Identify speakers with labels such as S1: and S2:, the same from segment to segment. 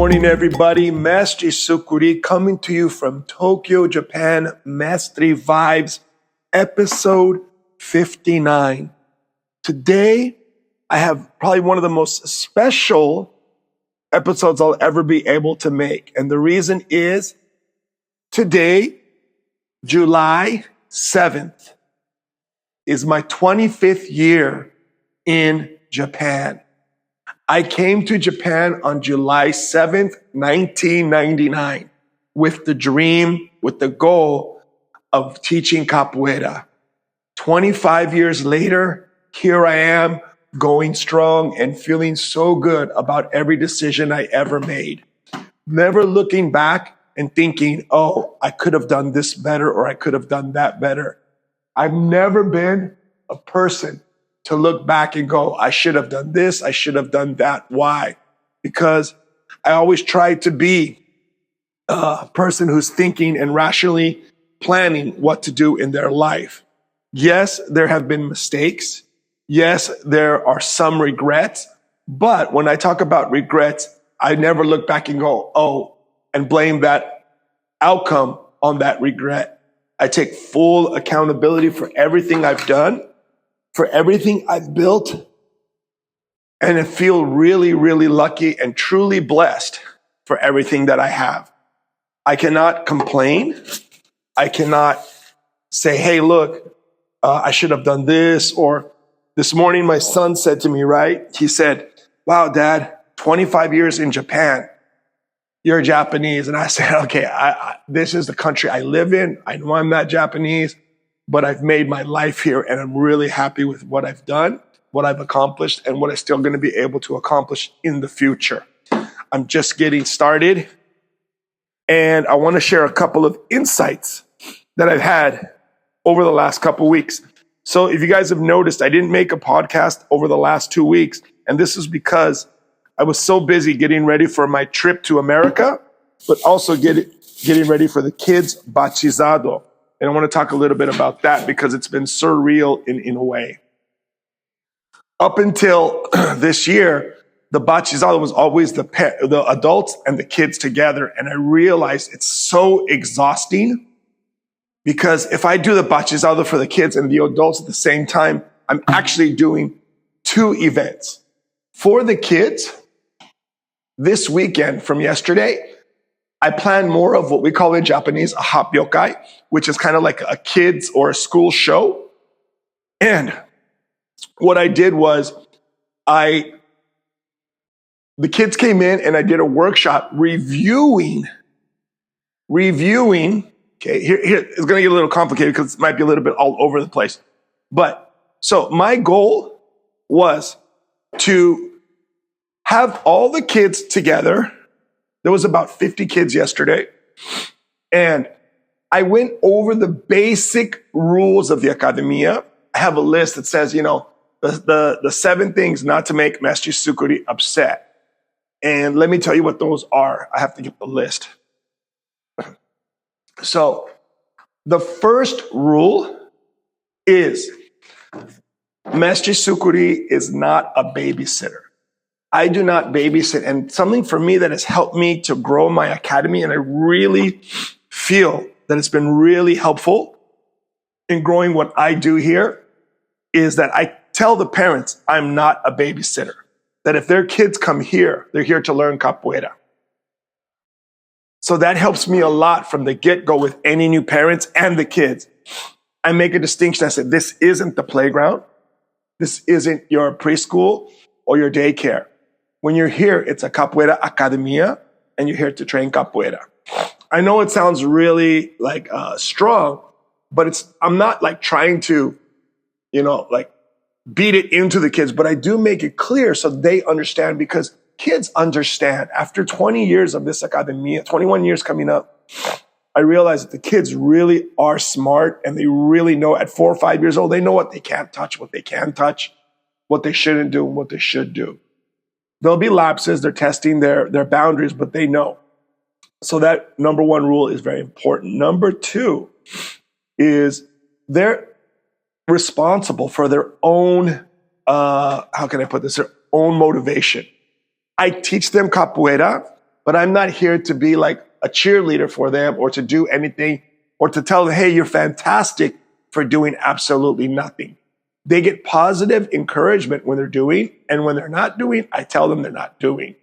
S1: morning, everybody. Mestre Sucuri coming to you from Tokyo, Japan. Mestre Vibes, episode 59. Today, I have probably one of the most special episodes I'll ever be able to make. And the reason is today, July 7th, is my 25th year in Japan. I came to Japan on July 7th, 1999, with the dream, with the goal of teaching capoeira. 25 years later, here I am, going strong and feeling so good about every decision I ever made. Never looking back and thinking, oh, I could have done this better or I could have done that better. I've never been a person to look back and go, I should have done this, I should have done that. Why? Because I always try to be a person who's thinking and rationally planning what to do in their life. Yes, there have been mistakes. Yes, there are some regrets. But when I talk about regrets, I never look back and go, oh, and blame that outcome on that regret. I take full accountability for everything I've done, for everything I've built, and I feel really, really lucky and truly blessed for everything that I have. I cannot complain. I cannot say, hey, look, I should have done this. Or this morning, my son said to me, right? He said, wow, Dad, 25 years in Japan. You're Japanese. And I said, okay, this is the country I live in. I know I'm not Japanese, but I've made my life here and I'm really happy with what I've done, what I've accomplished, and what I'm still going to be able to accomplish in the future. I'm just getting started. And I want to share a couple of insights that I've had over the last couple of weeks. So if you guys have noticed, I didn't make a podcast over the last 2 weeks. And this is because I was so busy getting ready for my trip to America, but also getting ready for the kids' bachizado. And I want to talk a little bit about that because it's been surreal in a way. Up until this year, the bachizado was always the adults and the kids together. And I realized it's so exhausting because if I do the bachizado for the kids and the adults at the same time, I'm actually doing two events. For the kids, this weekend from yesterday, I planned more of what we call in Japanese a hapyokai, which is kind of like a kids or a school show. And what I did was the kids came in and I did a workshop reviewing. Okay, here it's going to get a little complicated because it might be a little bit all over the place. But so my goal was to have all the kids together. There was about 50 kids yesterday. And I went over the basic rules of the academia. I have a list that says, the 7 things not to make Mestre Sucuri upset. And let me tell you what those are. I have to get the list. So the first rule is Mestre Sucuri is not a babysitter. I do not babysit. And something for me that has helped me to grow my academy, and I really feel that it's been really helpful in growing what I do here, is that I tell the parents I'm not a babysitter. That if their kids come here, they're here to learn capoeira. So that helps me a lot from the get-go with any new parents and the kids. I make a distinction. I said, this isn't the playground. This isn't your preschool or your daycare. When you're here, it's a capoeira academia, and you're here to train capoeira. I know it sounds really strong, but I'm not trying to, beat it into the kids, but I do make it clear so they understand, because kids understand. After 20 years of this academia, 21 years coming up, I realized that the kids really are smart and they really know at 4 or 5 years old, they know what they can't touch, what they can touch, what they shouldn't do, and what they should do. There'll be lapses. They're testing their boundaries, but they know. So that number 1 rule is very important. Number 2 is they're responsible for their own, their own motivation. I teach them capoeira but I'm not here to be like a cheerleader for them or to do anything or to tell them, hey, you're fantastic for doing absolutely nothing. They get positive encouragement when they're doing, and when they're not doing, I tell them they're not doing.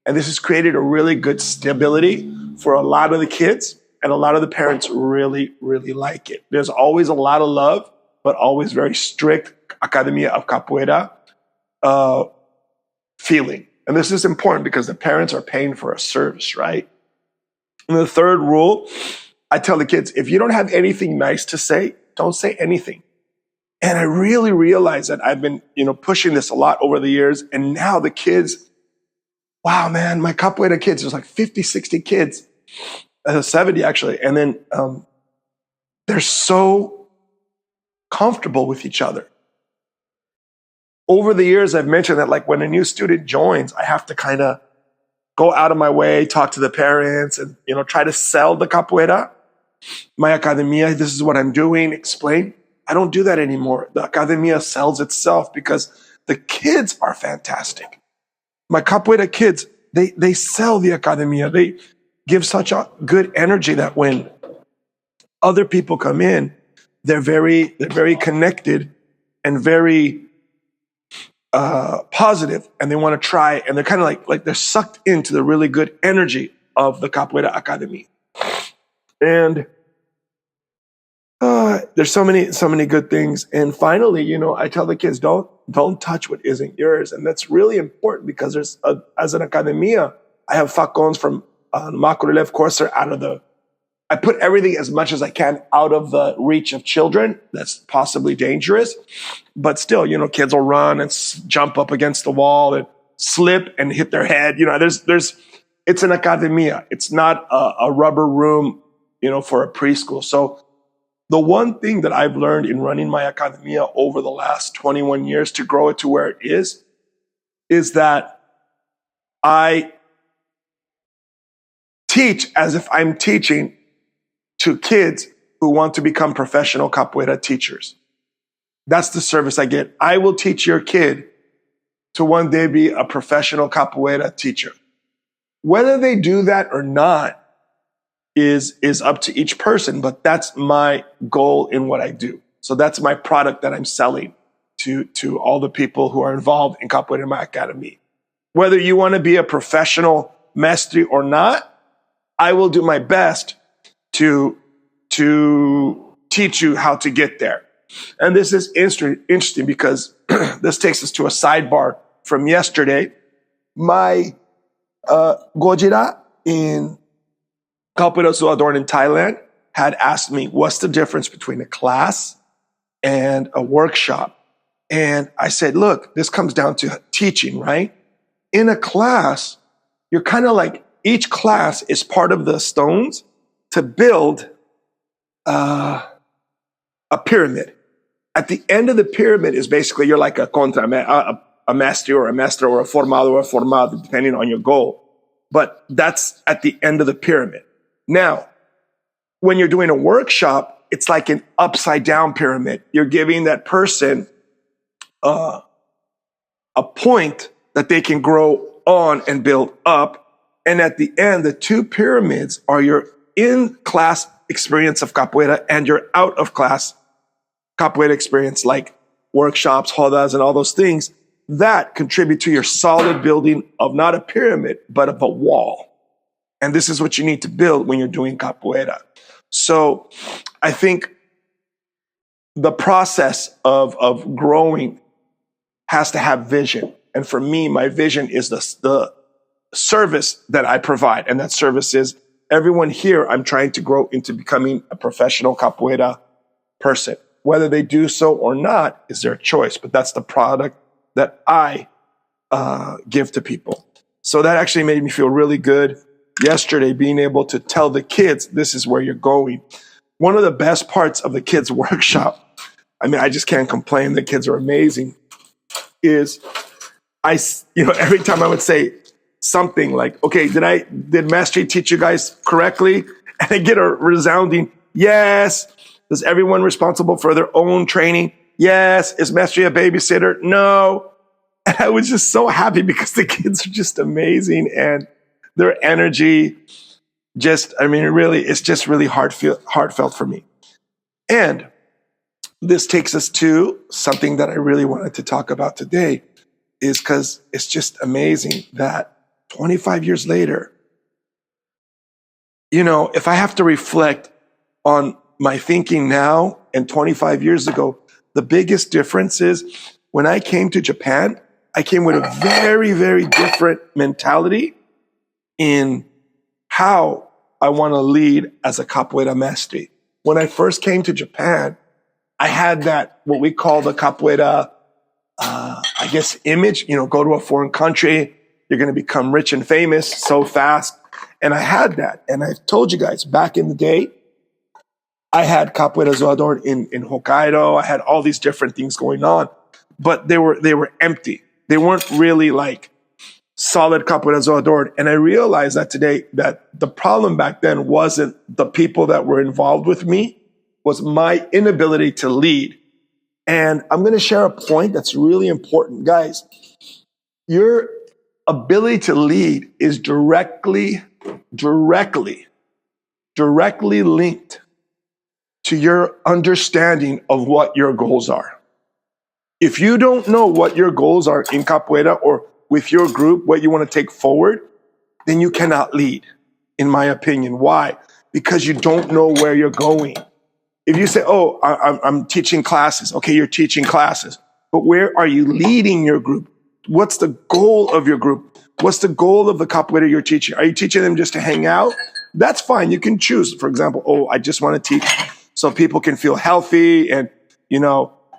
S1: And this has created a really good stability for a lot of the kids, and a lot of the parents really, really like it. There's always a lot of love, but always very strict Academia of Capoeira feeling. And this is important because the parents are paying for a service, right? And the third rule, I tell the kids, if you don't have anything nice to say, don't say anything. And I really realized that I've been, pushing this a lot over the years. And now the kids, wow, man, my Capoeira kids, there's like 50, 60 kids, 70 actually. And then they're so comfortable with each other. Over the years, I've mentioned that like when a new student joins, I have to kind of go out of my way, talk to the parents and, try to sell the Capoeira, my Academia, this is what I'm doing, explain. I don't do that anymore. The Academia sells itself because the kids are fantastic. My Capoeira kids, they sell the Academia. They give such a good energy that when other people come in, they're very connected and very positive, and they want to try, and they're kind of like they're sucked into the really good energy of the Capoeira Academy. And there's so many good things. And finally, I tell the kids, don't touch what isn't yours. And that's really important because as an Academia, I have facons from Makurev Corsair I put everything as much as I can out of the reach of children. That's possibly dangerous. But still, kids will run and jump up against the wall and slip and hit their head. It's an Academia. It's not a rubber room, for a preschool. So the one thing that I've learned in running my Academia over the last 21 years to grow it to where it is that I teach as if I'm teaching to kids who want to become professional Capoeira teachers. That's the service I get. I will teach your kid to one day be a professional Capoeira teacher. Whether they do that or not is up to each person, but that's my goal in what I do. So that's my product that I'm selling to all the people who are involved in Capoeira in my academy. Whether you want to be a professional mestre or not, I will do my best to teach you how to get there. And this is interesting because this takes us to a sidebar from yesterday. My Gojira in Capoeira Suadorn in Thailand had asked me, what's the difference between a class and a workshop? And I said, look, this comes down to teaching, right? In a class, you're kind of like, each class is part of the stones to build a pyramid. At the end of the pyramid is basically, you're like a master or a formado or a formado, depending on your goal. But that's at the end of the pyramid. Now, when you're doing a workshop, it's like an upside down pyramid. You're giving that person a point that they can grow on and build up. And at the end, the two pyramids are your in-class experience of capoeira and your out-of-class capoeira experience, like workshops, rodas, and all those things that contribute to your solid building of not a pyramid, but of a wall. And this is what you need to build when you're doing capoeira. So I think the process of growing has to have vision. And for me, my vision is the service that I provide. And that service is everyone here, I'm trying to grow into becoming a professional capoeira person. Whether they do so or not is their choice, but that's the product that I give to people. So that actually made me feel really good yesterday, being able to tell the kids, this is where you're going. One of the best parts of the kids' workshop, I mean, I just can't complain, the kids are amazing, is every time I would say something like, okay, did Mestre teach you guys correctly? And I get a resounding yes. Is everyone responsible for their own training? Yes. Is Mestre a babysitter? No. And I was just so happy because the kids are just amazing. And their energy, it's just really heartfelt for me. And this takes us to something that I really wanted to talk about today, is because it's just amazing that 25 years later, if I have to reflect on my thinking now and 25 years ago, the biggest difference is when I came to Japan, I came with a very, very different mentality in how I want to lead as a capoeira mestre. When I first came to Japan, I had that, what we call the capoeira, image, go to a foreign country, you're going to become rich and famous so fast. And I had that. And I told you guys back in the day, I had Capoeira Zoador in Hokkaido. I had all these different things going on, but they were empty. They weren't really like solid Capoeira Zoador. And I realized that today that the problem back then wasn't the people that were involved with me, was my inability to lead. And I'm going to share a point that's really important. Guys, your ability to lead is directly linked to your understanding of what your goals are. If you don't know what your goals are in capoeira or with your group, what you want to take forward, then you cannot lead, in my opinion. Why? Because you don't know where you're going. If you say, oh, I'm teaching classes. Okay, you're teaching classes. But where are you leading your group? What's the goal of your group? What's the goal of the capoeira you're teaching? Are you teaching them just to hang out? That's fine. You can choose. For example, I just want to teach so people can feel healthy and,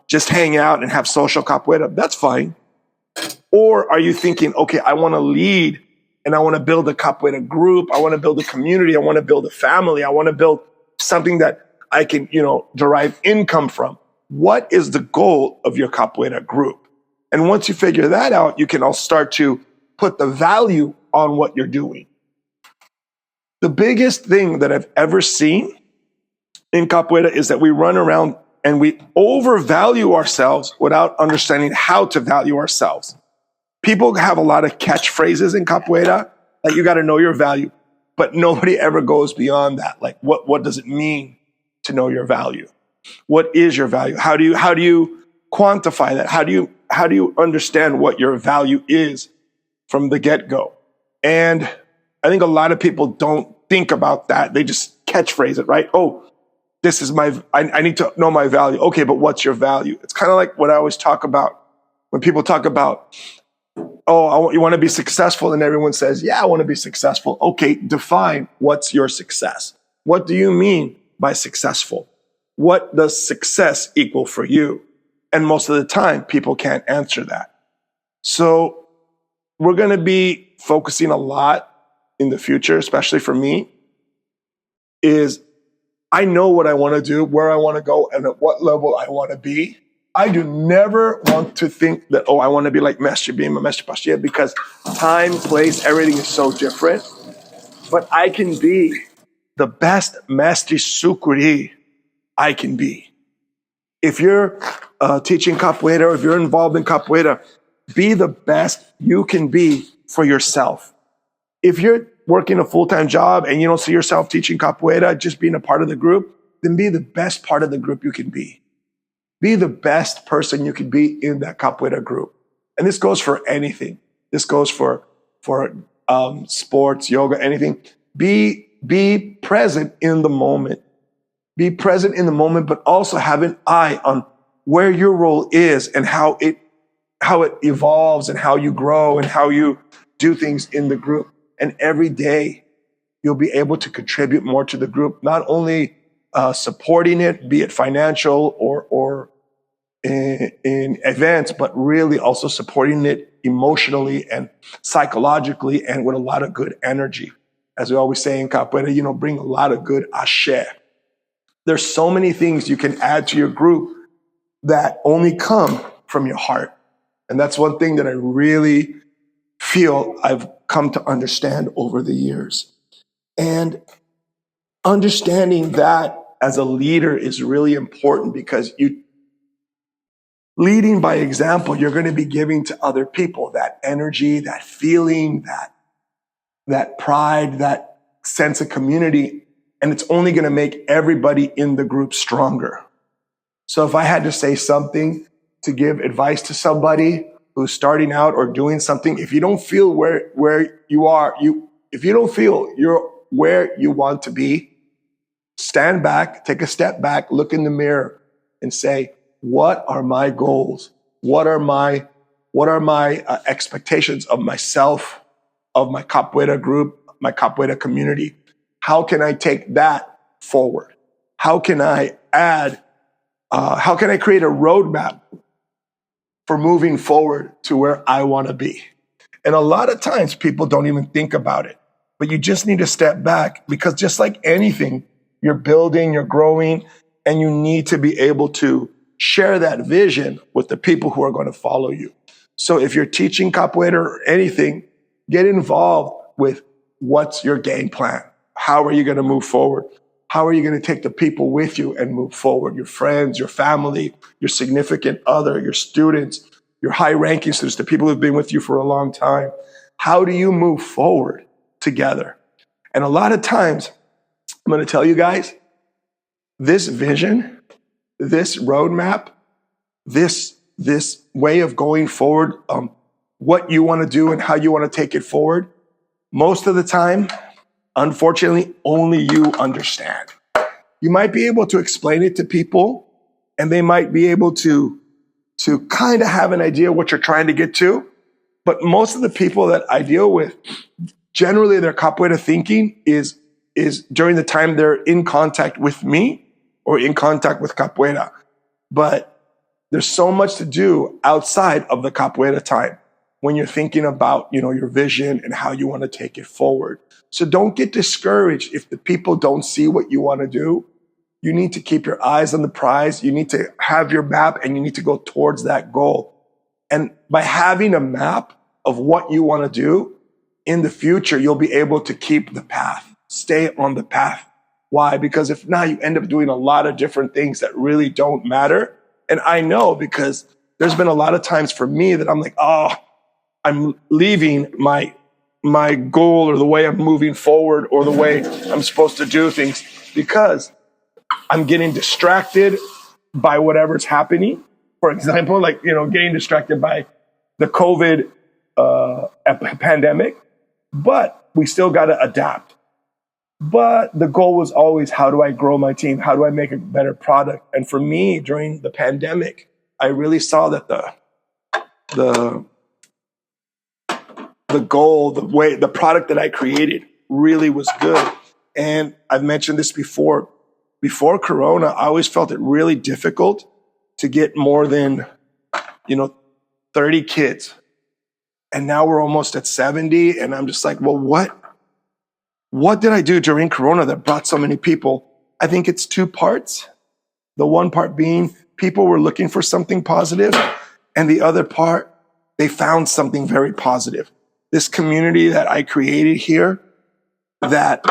S1: just hang out and have social capoeira. That's fine. Or are you thinking, okay, I want to lead and I want to build a capoeira group. I want to build a community. I want to build a family. I want to build something that I can, derive income from. What is the goal of your capoeira group? And once you figure that out, you can all start to put the value on what you're doing. The biggest thing that I've ever seen in capoeira is that we run around and we overvalue ourselves without understanding how to value ourselves. People have a lot of catchphrases in capoeira, like you got to know your value, but nobody ever goes beyond that. Like, what does it mean to know your value? What is your value? How do you quantify that? How do you understand what your value is from the get-go? And I think a lot of people don't think about that. They just catchphrase it, right? Oh, this is I need to know my value. Okay, but what's your value? It's kind of like what I always talk about when people talk about, you want to be successful, and everyone says, yeah, I want to be successful. Okay, define what's your success. What do you mean by successful? What does success equal for you? And most of the time, people can't answer that. So we're going to be focusing a lot in the future, especially for me, is I know what I want to do, where I want to go, and at what level I want to be. I do never want to think that, I want to be like Mestre Bima, Mestre Pastia, because time, place, everything is so different. But I can be the best Mestre Sucuri I can be. If you're teaching capoeira, or if you're involved in capoeira, be the best you can be for yourself. If you're working a full-time job and you don't see yourself teaching capoeira, just being a part of the group, then be the best part of the group you can be. Be the best person you can be in that capoeira group. And this goes for anything. This goes for sports, yoga, anything. Be present in the moment. Be present in the moment, but also have an eye on where your role is and how it evolves and how you grow and how you do things in the group. And every day you'll be able to contribute more to the group, not only supporting it, be it financial or in events, but really also supporting it emotionally and psychologically and with a lot of good energy. As we always say in capoeira, bring a lot of good ashe. There's so many things you can add to your group that only come from your heart. And that's one thing that I really feel I've come to understand over the years. And understanding that as a leader is really important, because leading by example, you're going to be giving to other people that energy, that feeling, that pride, that sense of community, and it's only going to make everybody in the group stronger. So if I had to say something to give advice to somebody who's starting out or doing something, if you don't feel where you are, if you don't feel you're where you want to be, stand back, take a step back, look in the mirror and say, what are my goals? What are my expectations of myself, of my capoeira group, my capoeira community? How can I take that forward? How can I create a roadmap for moving forward to where I want to be? And a lot of times people don't even think about it, but you just need to step back, because just like anything, you're building, you're growing, and you need to be able to share that vision with the people who are going to follow you. So if you're teaching capoeira or anything, get involved with what's your game plan. How are you going to move forward? How are you going to take the people with you and move forward? Your friends, your family, your significant other, your students, your high-ranking students, the people who've been with you for a long time. How do you move forward together? And a lot of times, I'm going to tell you guys, this vision, this roadmap, this way of going forward, what you want to do and how you want to take it forward, most of the time, unfortunately, only you understand. You might be able to explain it to people, and they might be able to kind of have an idea what you're trying to get to. But most of the people that I deal with, generally their capoeira thinking is during the time they're in contact with me or in contact with capoeira. But there's so much to do outside of the capoeira time when you're thinking about, your vision and how you want to take it forward. So don't get discouraged if the people don't see what you want to do. You need to keep your eyes on the prize. You need to have your map, and you need to go towards that goal. And by having a map of what you want to do in the future, you'll be able to keep the path, stay on the path. Why? Because if not, you end up doing a lot of different things that really don't matter. And I know, because there's been a lot of times for me that I'm like, I'm leaving my goal or the way I'm moving forward or the way I'm supposed to do things, because I'm getting distracted by whatever's happening. For example, getting distracted by the COVID pandemic, but we still got to adapt. But the goal was always, how do I grow my team? How do I make a better product? And for me, during the pandemic, I really saw that the goal, the product that I created really was good. And I've mentioned this before. Before Corona, I always felt it really difficult to get more than, 30 kids. And now we're almost at 70. And I'm just like, well, what did I do during Corona that brought so many people? I think it's two parts. The one part being people were looking for something positive. And the other part, they found something very positive. This community that I created here, that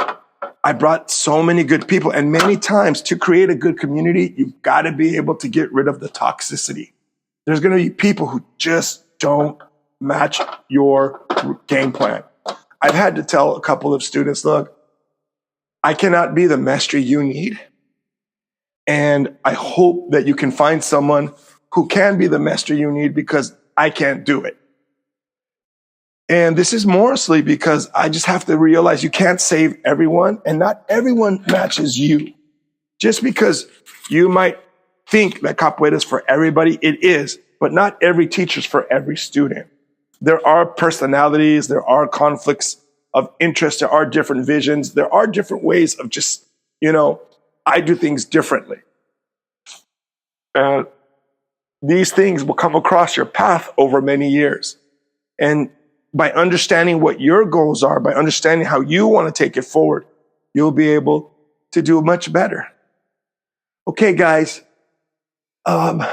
S1: I brought so many good people. And many times, to create a good community, you've got to be able to get rid of the toxicity. There's going to be people who just don't match your game plan. I've had to tell a couple of students, look, I cannot be the mestre you need. And I hope that you can find someone who can be the mestre you need, because I can't do it. And this is mostly because I just have to realize you can't save everyone, and not everyone matches you. Just because you might think that capoeira is for everybody, it is, but not every teacher is for every student. There are personalities, there are conflicts of interest, there are different visions, there are different ways of just, I do things differently. And these things will come across your path over many years. And by understanding what your goals are, by understanding how you want to take it forward, you'll be able to do much better. Okay, guys, I'm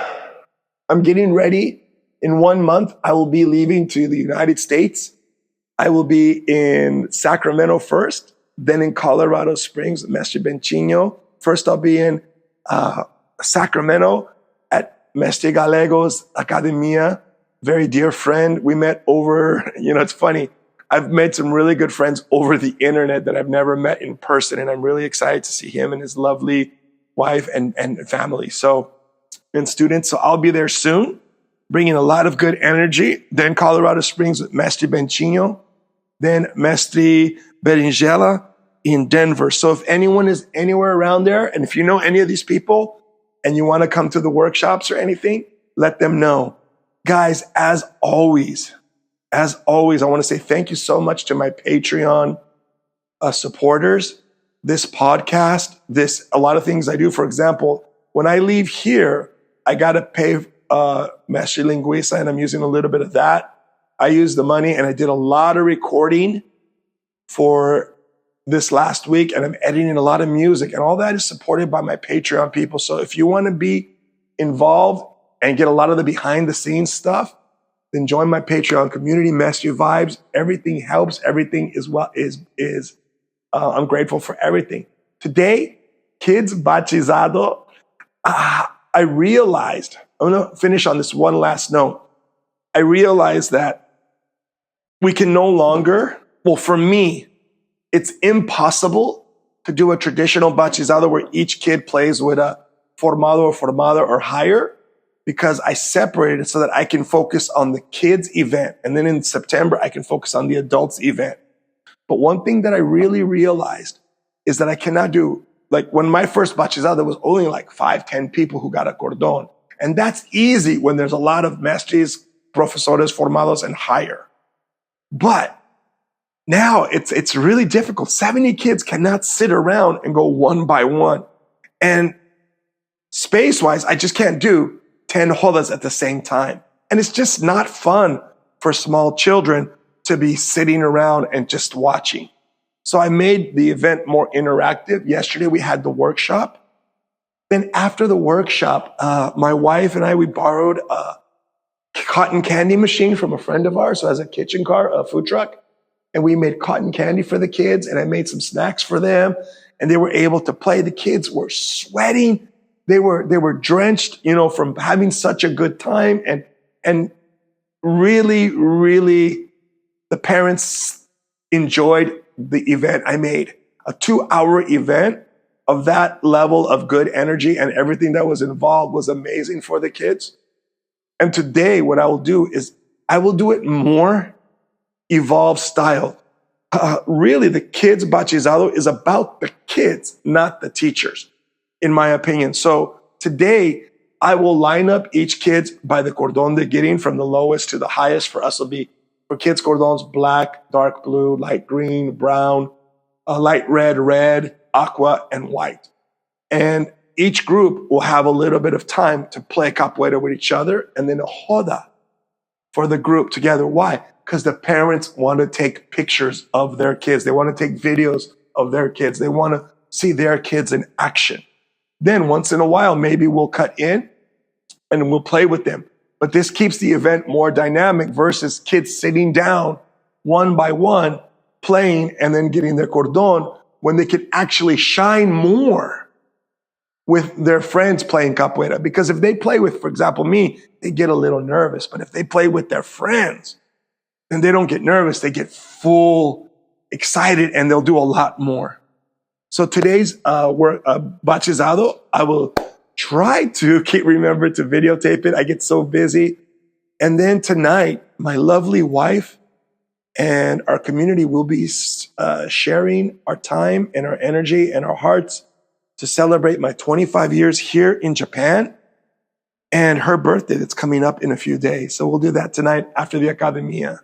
S1: getting ready. In 1 month, I will be leaving to the United States. I will be in Sacramento first, then in Colorado Springs, Mestre Benchino. First, I'll be in Sacramento at Mestre Galego's Academia. Very dear friend. We met over, it's funny. I've made some really good friends over the internet that I've never met in person. And I'm really excited to see him and his lovely wife and family. So, and students. So I'll be there soon, bringing a lot of good energy. Then Colorado Springs with Mestre Benchino, then Mestre Berinjela in Denver. So if anyone is anywhere around there, and if you know any of these people and you want to come to the workshops or anything, let them know. Guys, as always, I want to say thank you so much to my Patreon supporters. This podcast, a lot of things I do. For example, when I leave here, I got to pay Mestre Linguiça, and I'm using a little bit of that. I used the money, and I did a lot of recording for this last week, and I'm editing a lot of music, and all that is supported by my Patreon people. So if you want to be involved and get a lot of the behind the scenes stuff, then join my Patreon community, Mestre Vibes. Everything helps. Everything I'm grateful for everything. Today, kids batizado, I realized, I'm going to finish on this one last note. I realized that we can no longer, well, for me, it's impossible to do a traditional batizado where each kid plays with a formado or formada or higher, because I separated it so that I can focus on the kids event. And then in September, I can focus on the adults event. But one thing that I really realized is that I cannot do, like when my first batizado, there was only like 5-10 people who got a cordón. And that's easy when there's a lot of mestres, profesores, formados, and higher. But now it's really difficult. 70 kids cannot sit around and go one by one. And space-wise, I just can't do 10 rodas at the same time. And it's just not fun for small children to be sitting around and just watching. So I made the event more interactive. Yesterday, we had the workshop. Then after the workshop, my wife and we borrowed a cotton candy machine from a friend of ours who has a kitchen car, a food truck. And we made cotton candy for the kids, and I made some snacks for them. And they were able to play. The kids were sweating. They were drenched, from having such a good time. And really, really, the parents enjoyed the event I made. A 2-hour event of that level of good energy, and everything that was involved was amazing for the kids. And today, what I will do is I will do it more evolved style. Really, the kids' batizado is about the kids, not the teachers, in my opinion. So today, I will line up each kid by the cordón they're getting from the lowest to the highest. For us, will be for kids' cordons, black, dark blue, light green, brown, light red, aqua, and white. And each group will have a little bit of time to play capoeira with each other, and then a roda for the group together. Why? Because the parents want to take pictures of their kids. They want to take videos of their kids. They want to see their kids in action. Then once in a while, maybe we'll cut in and we'll play with them. But this keeps the event more dynamic versus kids sitting down one by one, playing and then getting their cordón, when they can actually shine more with their friends playing capoeira. Because if they play with, for example, me, they get a little nervous. But if they play with their friends, then they don't get nervous. They get full excited, and they'll do a lot more. So today's batizado, I will try to remember to videotape it. I get so busy. And then tonight, my lovely wife and our community will be sharing our time and our energy and our hearts to celebrate my 25 years here in Japan and her birthday that's coming up in a few days. So we'll do that tonight after the academia.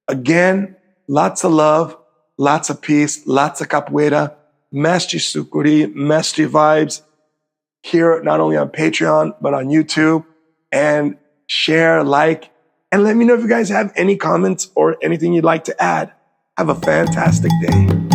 S1: Again, lots of love, lots of peace, lots of capoeira, Mestre Sucuri, Mestre Vibes, here not only on Patreon, but on YouTube. And share, like, and let me know if you guys have any comments or anything you'd like to add. Have a fantastic day.